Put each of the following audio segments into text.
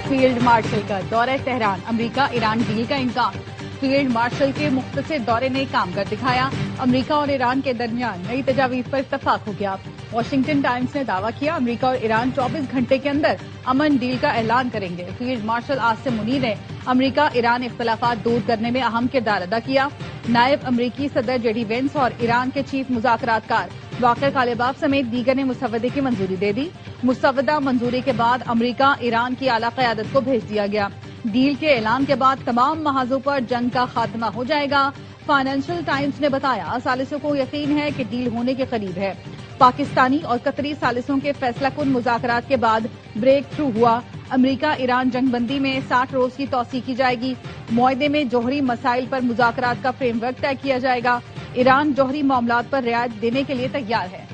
Field marshal کا دورہ Tehran, امریکہ Iran deal کا امکان۔ فیلڈ مارشل کے مختصر دورے نے کام کر دکھایا، امریکہ اور ایران کے درمیان نئی تجاویز پر اتفاق ہو گیا۔ واشنگٹن ٹائمز نے دعویٰ کیا امریکہ اور ایران 24 گھنٹے کے اندر امن ڈیل کا اعلان کریں گے۔ فیلڈ مارشل عاصم منیر نے امریکہ ایران اختلافات دور کرنے میں اہم کردار ادا کیا۔ نائب امریکی صدر جے ڈی وینس اور ایران کے چیف مذاکرات کار باقر کالباف سمیت دیگر نے مسودے کی منظوری دے دی۔ مسودہ منظوری کے بعد امریکہ ایران کی اعلیٰ قیادت کو بھیج دیا گیا۔ ڈیل کے اعلان کے بعد تمام محاذوں پر جنگ کا خاتمہ ہو جائے گا۔ فائنینشل ٹائمز نے بتایا ثالثوں کو یقین ہے کہ ڈیل ہونے کے قریب ہے۔ پاکستانی اور قطری ثالثوں کے فیصلہ کن مذاکرات کے بعد بریک تھرو ہوا۔ امریکہ ایران جنگ بندی میں 60 روز کی توسیع کی جائے گی۔ معاہدے میں جوہری مسائل پر مذاکرات کا فریم ورک طے کیا جائے گا۔ ایران جوہری معاملات پر رعایت دینے کے لیے تیار ہے۔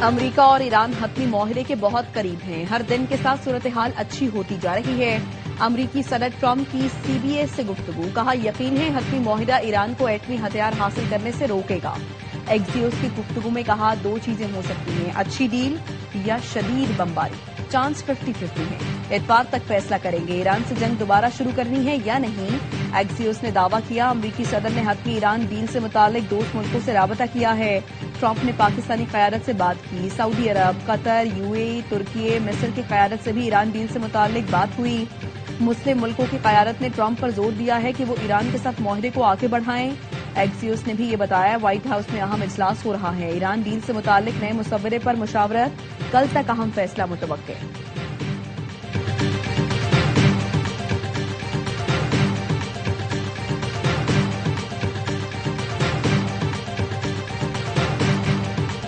امریکہ اور ایران حتمی معاہدے کے بہت قریب ہیں۔ ہر دن کے ساتھ صورتحال اچھی ہوتی جا رہی ہے۔ امریکی صدر ٹرمپ کی سی بی ایس سے گفتگو، کہا یقین ہے حتمی معاہدہ ایران کو ایٹمی ہتھیار حاصل کرنے سے روکے گا۔ ایکسیوس کی گفتگو میں کہا 2 چیزیں ہو سکتی ہیں، اچھی ڈیل یا شدید بمباری، چانس 50-50 ہے۔ اتوار تک فیصلہ کریں گے ایران سے جنگ دوبارہ شروع کرنی ہے یا نہیں۔ ایکسیوس نے دعویٰ کیا امریکی صدر نے حتمی ایران ڈیل سے متعلق دوست ملکوں سے رابطہ کیا ہے۔ ٹرمپ نے پاکستانی قیادت سے بات کی، سعودی عرب، قطر، یو اے ای، ترکی، مصر کی قیادت سے بھی ایران ڈیل سے متعلق بات ہوئی۔ مسلم ملکوں کی قیادت نے ٹرمپ پر زور دیا ہے کہ وہ ایران کے ساتھ معاہدے کو آگے بڑھائیں۔ ایکسیوس نے بھی یہ بتایا وائٹ ہاؤس میں اہم اجلاس ہو رہا ہے، ایران ڈیل سے متعلق نئے مسودے پر مشاورت، کل تک اہم فیصلہ متوقع۔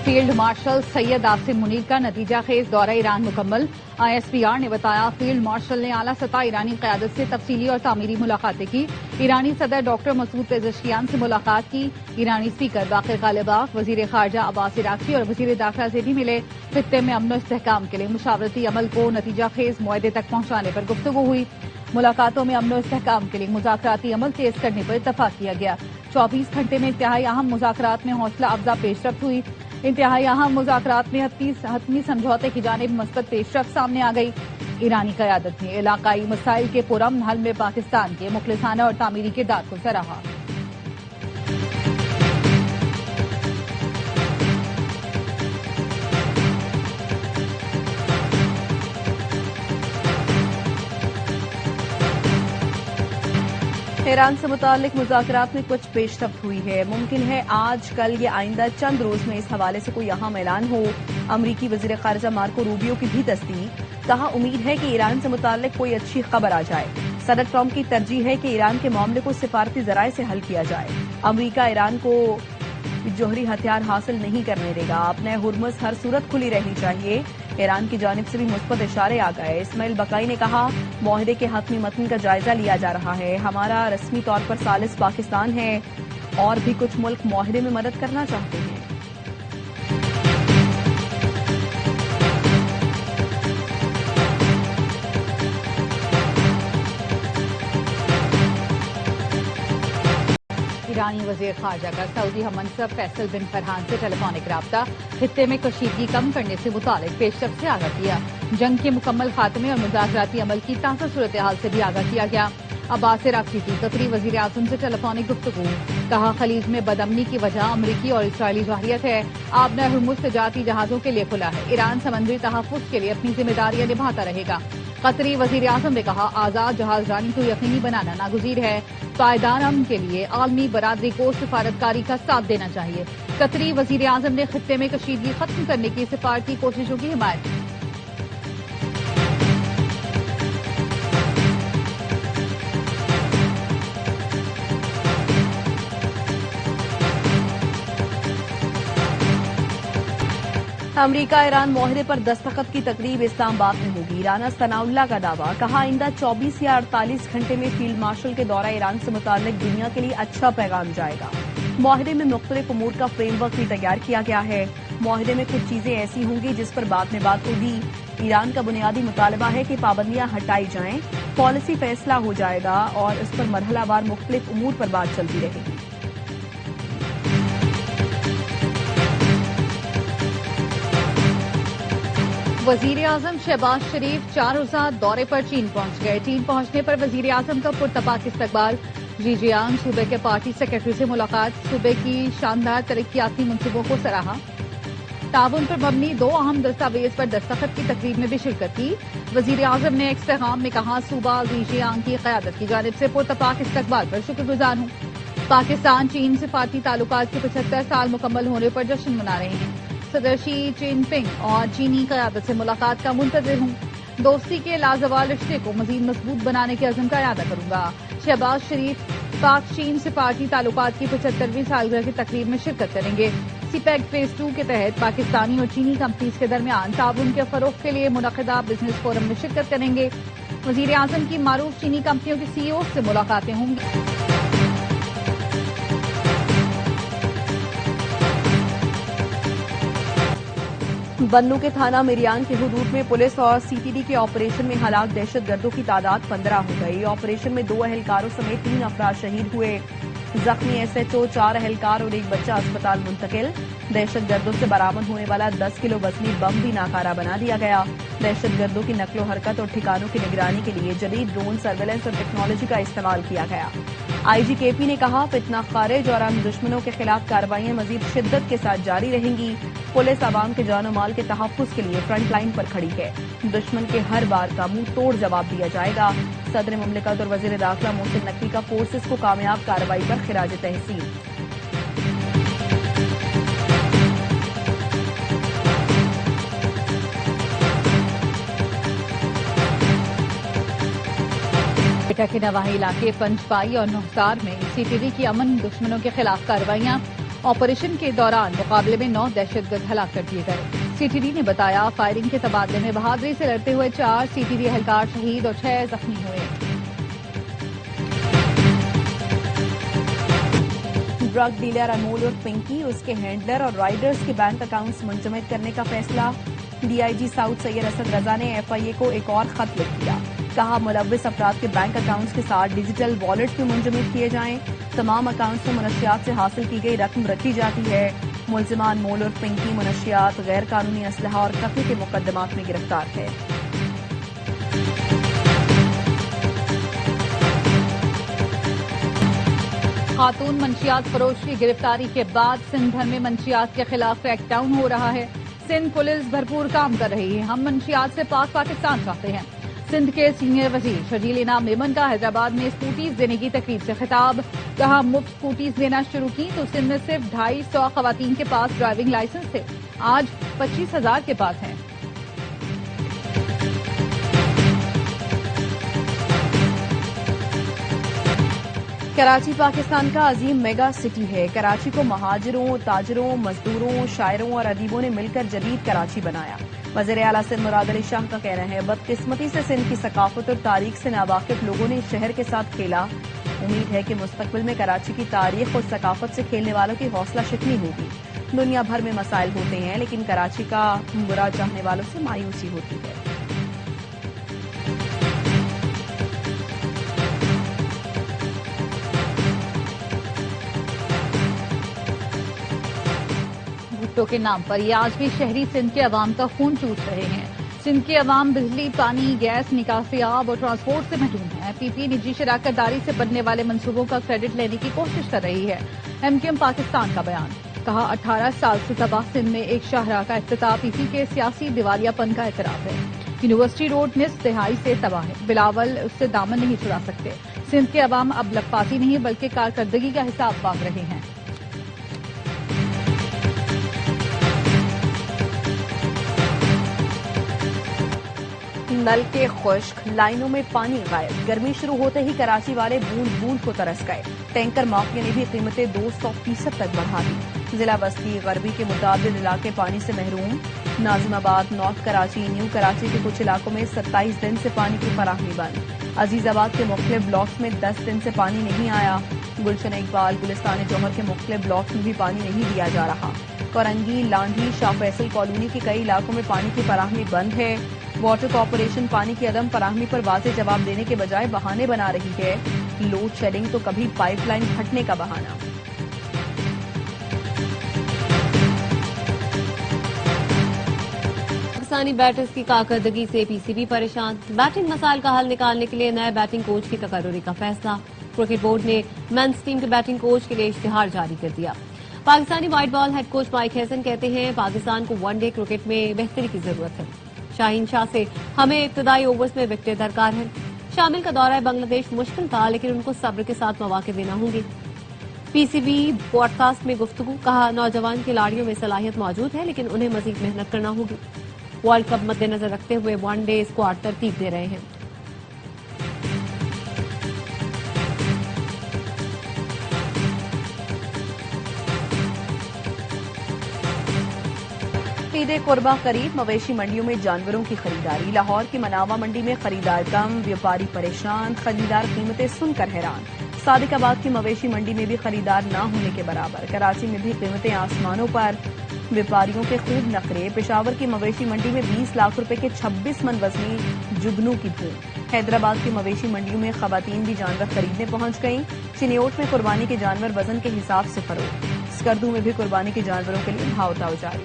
فیلڈ مارشل سید عاصم منیر کا نتیجہ خیز دورہ ایران مکمل۔ آئی ایس پی آر نے بتایا فیلڈ مارشل نے اعلیٰ سطح ایرانی قیادت سے تفصیلی اور تعمیری ملاقاتیں کی۔ ایرانی صدر ڈاکٹر مسعود پزشکیان سے ملاقات کی۔ ایرانی اسپیکر باقر کالباف، وزیر خارجہ عباس عراقچی اور وزیر داخلہ سے بھی ملے۔ خطے میں امن و استحکام کے لیے مشاورتی عمل کو نتیجہ خیز معاہدے تک پہنچانے پر گفتگو ہوئی۔ ملاقاتوں میں امن و استحکام کے لیے مذاکراتی عمل تیز کرنے پر اتفاق کیا گیا۔ 24 گھنٹے میں انتہائی اہم مذاکرات میں حوصلہ افزا پیش رفت ہوئی۔ انتہائی اہم مذاکرات میں حتمی سمجھوتے کی جانب مثبت پیش رفت سامنے آ گئی۔ ایرانی قیادت نے علاقائی مسائل کے پرامن حل میں پاکستان کے مخلصانہ اور تعمیری کردار کو سراہا۔ ایران سے متعلق مذاکرات میں کچھ پیش رفت ہوئی ہے، ممکن ہے آج کل یا آئندہ چند روز میں اس حوالے سے کوئی اہم اعلان ہو۔ امریکی وزیر خارجہ مارکو روبیو کی بھی تصدیق، کہا امید ہے کہ ایران سے متعلق کوئی اچھی خبر آ جائے۔ صدر ٹرمپ کی ترجیح ہے کہ ایران کے معاملے کو سفارتی ذرائع سے حل کیا جائے۔ امریکہ ایران کو جوہری ہتھیار حاصل نہیں کرنے دے گا، اپنے ہرمز ہر صورت کھلی رہنی چاہیے۔ ایران کی جانب سے بھی مثبت اشارے آ گئے۔ اسماعیل بقائی نے کہا معاہدے کے حتمی متن کا جائزہ لیا جا رہا ہے، ہمارا رسمی طور پر ثالث پاکستان ہے اور بھی کچھ ملک معاہدے میں مدد کرنا چاہتے ہیں۔ ایرانی وزیر خارجہ کا سعودی ہم منصب فیصل بن فرحان سے ٹیلی فونک رابطہ، خطے میں کشیدگی کم کرنے سے متعلق پیش رفت سے آگاہ کیا۔ جنگ کے مکمل خاتمے اور مذاکراتی عمل کی تازہ صورتحال سے بھی آگاہ کیا گیا۔ عباس عراقچی کی قطری وزیر اعظم سے ٹیلی فونک گفتگو، کہا خلیج میں بدامنی کی وجہ امریکی اور اسرائیلی جارحیت ہے، آبنہ ہرمز تجارتی جہازوں کے لیے کھلا ہے، ایران سمندری تحفظ کے لیے اپنی ذمہ داریاں نبھاتا رہے گا۔ قطری وزیر اعظم نے کہا آزاد جہاز رانی کو یقینی بنانا ناگزیر ہے، پائیدار امن کے لیے عالمی برادری کو سفارتکاری کا ساتھ دینا چاہیے۔ قطری وزیر اعظم نے خطے میں کشیدگی ختم کرنے کی سفارتی کوششوں کی حمایت کی۔ امریکہ ایران معاہدے پر دستخط کی تقریب اسلام آباد میں ہوگی۔ رانا ثناء اللہ کا دعویٰ، کہا آئندہ 24 یا 48 گھنٹے میں فیلڈ مارشل کے دورہ ایران سے متعلق دنیا کے لیے اچھا پیغام جائے گا۔ معاہدے میں مختلف امور کا فریم ورک بھی تیار کیا گیا ہے۔ معاہدے میں کچھ چیزیں ایسی ہوں گی جس پر بعد میں بات ہوگی۔ ایران کا بنیادی مطالبہ ہے کہ پابندیاں ہٹائی جائیں، پالیسی فیصلہ ہو جائے گا اور اس پر مرحلہ وار مختلف امور پر بات چلتی رہے گی۔ وزیر اعظم شہباز شریف 4 روزہ دورے پر چین پہنچ گئے۔ چین پہنچنے پر وزیر اعظم کا پرتپاک استقبال۔ جیجیانگ صوبے کے پارٹی سیکرٹری سے ملاقات، صوبے کی شاندار ترقیاتی منصوبوں کو سراہا۔ تعاون پر مبنی 2 اہم دستاویز پر دستخط کی تقریب میں بھی شرکت کی۔ وزیر اعظم نے ایک پیغام میں کہا، صوبہ زیجیانگ کی قیادت کی جانب سے پرتپاک استقبال پر شکر گزار ہوں۔ پاکستان چین سفارتی تعلقات کے 75 سال مکمل ہونے پر جشن منا رہے ہیں۔ صدر شی جن پنگ اور چینی قیادت سے ملاقات کا منتظر ہوں۔ دوستی کے لازوال رشتے کو مزید مضبوط بنانے کے عزم کا اعادہ کروں گا۔ شہباز شریف پاک چین سفارتی تعلقات کی 75ویں سالگرہ کی تقریب میں شرکت کریں گے۔ سی پیک فیز 2 کے تحت پاکستانی اور چینی کمپنیز کے درمیان تعاون کے فروغ کے لیے منعقدہ بزنس فورم میں شرکت کریں گے۔ وزیر اعظم کی معروف چینی کمپنیوں کے سی ای او سے ملاقاتیں ہوں گی۔ بنوں کے تھانہ میریان کے حدود میں پولیس اور سی ٹی ڈی کے آپریشن میں ہلاک دہشت گردوں کی تعداد 15 ہو گئی۔ آپریشن میں 2 اہلکاروں سمیت 3 افراد شہید ہوئے۔ زخمی ایس ایچ او، 4 اہلکار اور 1 بچہ اسپتال منتقل۔ دہشت گردوں سے برآمد ہونے والا 10 کلو وزنی بم بھی ناکارہ بنا دیا گیا۔ دہشت گردوں کی نقل و حرکت اور ٹھکانوں کی نگرانی کے لیے جدید ڈرون سرویلنس اور ٹیکنالوجی کا استعمال کیا گیا۔ آئی جی کے پی نے کہا، فتنہ خارج اور ہم دشمنوں کے خلاف کارروائیاں مزید شدت کے ساتھ جاری رہیں گی۔ پولیس عوام کے جان و مال کے تحفظ کے لیے فرنٹ لائن پر کھڑی ہے۔ دشمن کے ہر بار کا منہ توڑ جواب دیا جائے گا۔ صدر مملکت اور وزیر داخلہ محسن نقوی کا فورسز کو کامیاب کارروائی پر خراج تحسین۔ کوئٹہ کے نواحی علاقے پنجپائی اور نوحسار میں سی ٹی ڈی کی امن دشمنوں کے خلاف کارروائیاں۔ آپریشن کے دوران مقابلے میں 9 دہشت گرد ہلاک کر دیے گئے۔ سی ٹی ڈی نے بتایا، فائرنگ کے تبادلے میں بہادری سے لڑتے ہوئے 4 سی ٹی ڈی اہلکار شہید اور 6 زخمی ہوئے۔ ڈرگ ڈیلر انمول اور پنکی، اس کے ہینڈلر اور رائڈرز کے بینک اکاؤنٹس منجمد کرنے کا فیصلہ۔ ڈی آئی جی ساؤتھ سید اسد رضا نے ایف آئی اے کو ایک اور خط لکھ دیا۔ کہا، ملوث افراد کے بینک اکاؤنٹس کے ساتھ ڈیجیٹل والیٹس بھی منجمد کیے جائیں۔ تمام اکاؤنٹس میں منشیات سے حاصل کی گئی رقم رکھی جاتی ہے۔ ملزمان مول اور پنکی منشیات، غیر قانونی اسلحہ اور قتل کے مقدمات میں گرفتار ہے۔ خاتون منشیات فروش کی گرفتاری کے بعد سندھ بھر میں منشیات کے خلاف کریک ڈاؤن ہو رہا ہے۔ سندھ پولیس بھرپور کام کر رہی ہے۔ ہم منشیات سے پاک پاکستان چاہتے ہیں۔ سندھ کے سینئر وزیر شرجیل انعام میمن کا حیدرآباد میں اسکوٹیز دینے کی تقریب سے خطاب۔ کہا، مفت اسکوٹیز دینا شروع کی تو سندھ میں صرف 250 خواتین کے پاس ڈرائیونگ لائسنس تھے، آج 25,000 کے پاس ہیں۔ کراچی پاکستان کا عظیم میگا سٹی ہے۔ کراچی کو مہاجروں، تاجروں، مزدوروں، شاعروں اور ادیبوں نے مل کر جدید کراچی بنایا۔ وزیر اعلیٰ سندھ مراد علی شاہ کا کہنا ہے، بدقسمتی سے سندھ کی ثقافت اور تاریخ سے ناواقف لوگوں نے اس شہر کے ساتھ کھیلا۔ امید ہے کہ مستقبل میں کراچی کی تاریخ اور ثقافت سے کھیلنے والوں کی حوصلہ شکنی ہوگی۔ دنیا بھر میں مسائل ہوتے ہیں، لیکن کراچی کا برا چاہنے والوں سے مایوسی ہوتی ہے۔ بھٹو کے نام پر یہ آج بھی شہری سندھ کے عوام کا خون چوس رہے ہیں۔ سندھ کے عوام بجلی، پانی، گیس، نکاسی آب اور ٹرانسپورٹ سے محروم ہیں۔ پی پی نجی شراکت داری سے بننے والے منصوبوں کا کریڈٹ لینے کی کوشش کر رہی ہے۔ ایم کیو ایم پاکستان کا بیان، کہا 18 سال سے تباہ سندھ میں ایک شاہراہ کا افتتاح پی پی کے سیاسی دیوالیہ پن کا اعتراف ہے۔ یونیورسٹی روڈ نصف دہائی سے تباہ ہے، بلاول اس سے دامن نہیں چھڑا سکتے۔ سندھ کے عوام اب لکپاسی نہیں بلکہ کارکردگی کا حساب مانگ رہے ہیں۔ نل کے خشک، لائنوں میں پانی غائب۔ گرمی شروع ہوتے ہی کراچی والے بوند بوند کو ترس گئے۔ ٹینکر مافیا نے بھی قیمتیں 200% تک بڑھا دی۔ ضلع بستی غربی کے متعدد علاقے پانی سے محروم۔ ناظم آباد، نارتھ کراچی، نیو کراچی کے کچھ علاقوں میں 27 دن سے پانی کی فراہمی بند۔ عزیز آباد کے مختلف بلاکس میں 10 دن سے پانی نہیں آیا۔ گلشن اقبال گلستان جوہر کے مختلف بلاک میں بھی پانی نہیں دیا جا رہا۔ کورنگی، لانڈھی، شاہ فیصل کالونی کے کئی علاقوں میں پانی کی فراہمی بند ہے۔ واٹر کارپوریشن پانی کی عدم فراہمی پر واضح جواب دینے کے بجائے بہانے بنا رہی ہے۔ لوڈ شیڈنگ تو کبھی پائپ لائن پھٹنے کا بہانہ۔ پاکستانی بیٹرز کی کارکردگی سے پی سی بی پریشان، بیٹنگ مسائل کا حل نکالنے کے لیے نئے بیٹنگ کوچ کی تقرری کا فیصلہ۔ کرکٹ بورڈ نے مینس ٹیم کے بیٹنگ کوچ کے لیے اشتہار جاری کر دیا۔ Pakistani white ball head coach mic ہیسن کہتے ہیں پاکستان کو ون ڈے کرکٹ میں بہتری کی ضرورت ہے۔ شاہین شاہ سے ہمیں ابتدائی اوورز میں وکٹیں درکار ہیں۔ شامل کا دورہ بنگلہ دیش مشکل تھا لیکن ان کو صبر کے ساتھ مواقع دینا ہوں گے۔ پی سی بی پوڈ کاسٹ میں گفتگو، کہا نوجوان کھلاڑیوں میں صلاحیت موجود ہے لیکن انہیں مزید محنت کرنا ہوگی۔ ورلڈ کپ مد نظر رکھتے ہوئے ون ڈے اسکواڈ ترتیب دے رہے ہیں۔ عید قربہ قریب، مویشی منڈیوں میں جانوروں کی خریداری۔ لاہور کی مناوا منڈی میں خریدار کم، ویاپاری پریشان، خریدار قیمتیں سن کر حیران۔ صادق آباد کی مویشی منڈی میں بھی خریدار نہ ہونے کے برابر، کراچی میں بھی قیمتیں آسمانوں پر، ویاپاریوں کے خوب نخرے۔ پشاور کی مویشی منڈی میں 20 لاکھ روپے کے 26 من وزنی جگنوں کی دھوم۔ حیدرآباد کی مویشی منڈیوں میں خواتین بھی جانور خریدنے پہنچ گئیں۔ چنیوٹ میں قربانی کے جانور وزن کے حساب سے فروخت۔ اسکردو میں بھی قربانی کے جانوروں کے لیے بھاؤ تاؤ جاری۔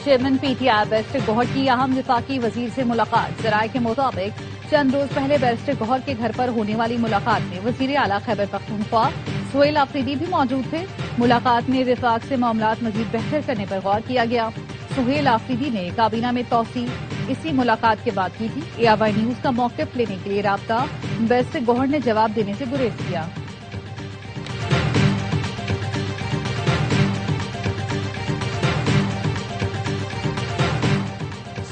Chairman P T I barrister Gohar کی اہم وفاقی وزیر سے ملاقات۔ ذرائع کے مطابق چند روز پہلے بیرسٹر گوہر کے گھر پر ہونے والی ملاقات میں وزیر اعلیٰ خیبر پختونخوا سہیل آفریدی بھی موجود تھے۔ ملاقات میں وفاق سے معاملات مزید بہتر کرنے پر غور کیا گیا۔ سہیل آفریدی نے کابینہ میں توسیع اسی ملاقات کے بعد کی تھی۔ ARY نیوز کا موقف لینے کے لیے رابطہ بیرسٹر گوہر نے جواب دینے سے گریز کیا۔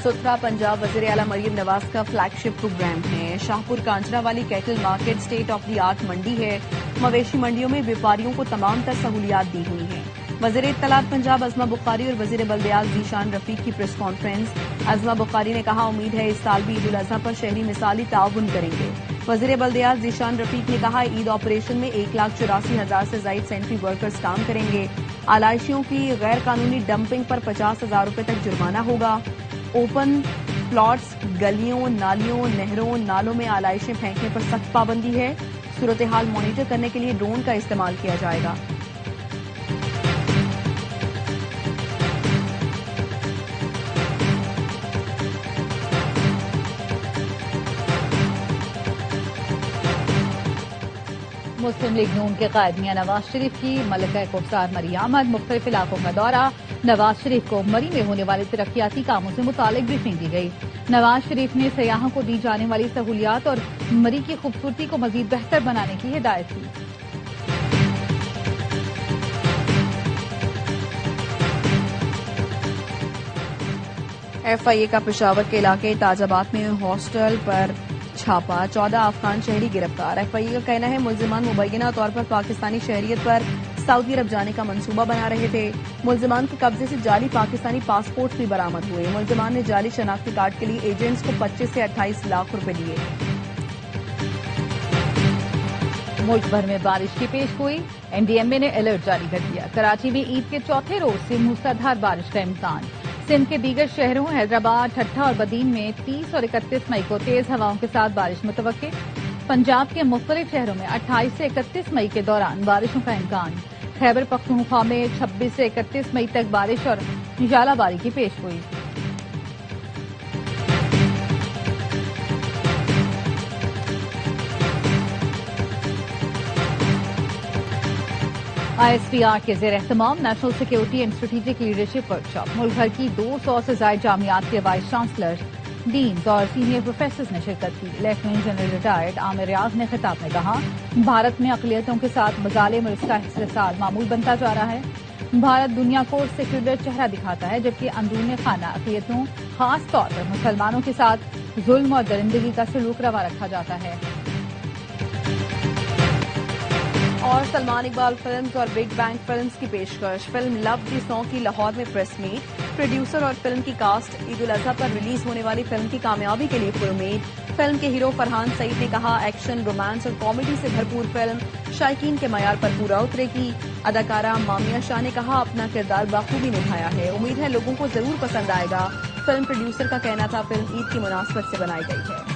ستھرا پنجاب وزیر اعلیٰ مریم نواز کا فلیگ شپ پروگرام ہے۔ شاہپور کانجرا والی cattle market state of the art منڈی ہے۔ مویشی منڈیوں میں ویاپاریوں کو تمام تر سہولیات دی ہوئی ہیں۔ وزیر اطلاعات پنجاب عظمہ بخاری اور وزیر بلدیات ذیشان رفیق کی پریس کانفرنس۔ عظمہ بخاری نے کہا امید ہے اس سال بھی عید الاضحیٰ پر شہری مثالی تعاون کریں گے۔ وزیر بلدیات ذیشان رفیق نے کہا عید آپریشن میں 1,84,000 سے زائد سینٹری ورکرز کام کریں گے۔ آلائشیوں کی غیر قانونی ڈمپنگ پر 50,000 روپے تک جرمانہ ہوگا۔ اوپن پلاٹس، گلیوں، نالیوں، نہروں، نالوں میں آلائشیں پھینکنے پر سخت پابندی ہے۔ صورتحال مانیٹر کرنے کے لیے ڈرون کا استعمال کیا جائے گا۔ مسلم لیگ نون کے قائد میاں نواز شریف کی ملکہ کوثر مری احمد مختلف علاقوں کا دورہ۔ نواز شریف کو مری میں ہونے والے ترقیاتی کاموں سے متعلق بریفنگ دی گئی۔ نواز شریف نے سیاحوں کو دی جانے والی سہولیات اور مری کی خوبصورتی کو مزید بہتر بنانے کی ہدایت کی۔ FIA کا پشاور کے علاقے تاج آباد میں ہاسٹل پر چھاپا، 14 افغان شہری گرفتار۔ FIA کا کہنا ہے ملزمان مبینہ طور پر پاکستانی شہریت پر سعودی عرب جانے کا منصوبہ بنا رہے تھے۔ ملزمان کے قبضے سے جعلی پاکستانی پاسپورٹ بھی برآمد ہوئے۔ ملزمان نے جعلی شناختی کارڈ کے لیے ایجنٹس کو 25 سے 28 لاکھ روپے دیے۔ ملک بھر میں بارش کی پیش گوئی، NDMA نے الرٹ جاری کر دیا۔ کراچی میں عید کے چوتھے روز سے موسلادھار بارش کا امکان۔ سندھ کے دیگر شہروں حیدرآباد، ٹھٹھہ اور بدین میں 30 اور 31 مئی کو تیز ہواؤں کے ساتھ بارش متوقع۔ پنجاب کے مختلف شہروں میں 28 سے 31 مئی کے دوران بارشوں کا امکان۔ خیبر پختونخوا میں 26 سے 31 مئی تک بارش اور ژالہ باری کی پیش گوئی۔ ISPR کے زیر اہتمام national security and strategic leadership workshop. ملک بھر کی 200 سے زائد جامعات کے وائس چانسلر، ڈینز اور سینئر پروفیسرز نے شرکت کی۔ Lieutenant general retired Amir Riaz نے خطاب میں کہا بھارت میں اقلیتوں کے ساتھ مظالم اور اس کا استحصال معمول بنتا جا رہا ہے۔ بھارت دنیا کو سیکولر چہرہ دکھاتا ہے جبکہ اندرون خانہ اقلیتوں خاص طور پر مسلمانوں کے ساتھ ظلم اور درندگی کا سلوک روا رکھا جاتا ہے۔ اور سلمان اقبال فلمز اور بگ بینگ فلمز کی پیشکش. فلم لو دی سانگ کی لاہور میں پریس میٹ. پروڈیوسر اور فلم کی کاسٹ عید الاضحیٰ پر ریلیز ہونے والی فلم کی کامیابی کے لیے پر امید. فلم کے ہیرو فرحان سعید نے کہا ایکشن، رومانس اور کامیڈی سے بھرپور فلم شائقین کے معیار پر پورا اترے گی. اداکارہ مامیہ شاہ نے کہا اپنا کردار بخوبی نبھایا ہے، امید ہے لوگوں کو ضرور پسند آئے گا. فلم پروڈیوسر کا کہنا تھا فلم عید کی مناسبت سے بنائی گئی ہے.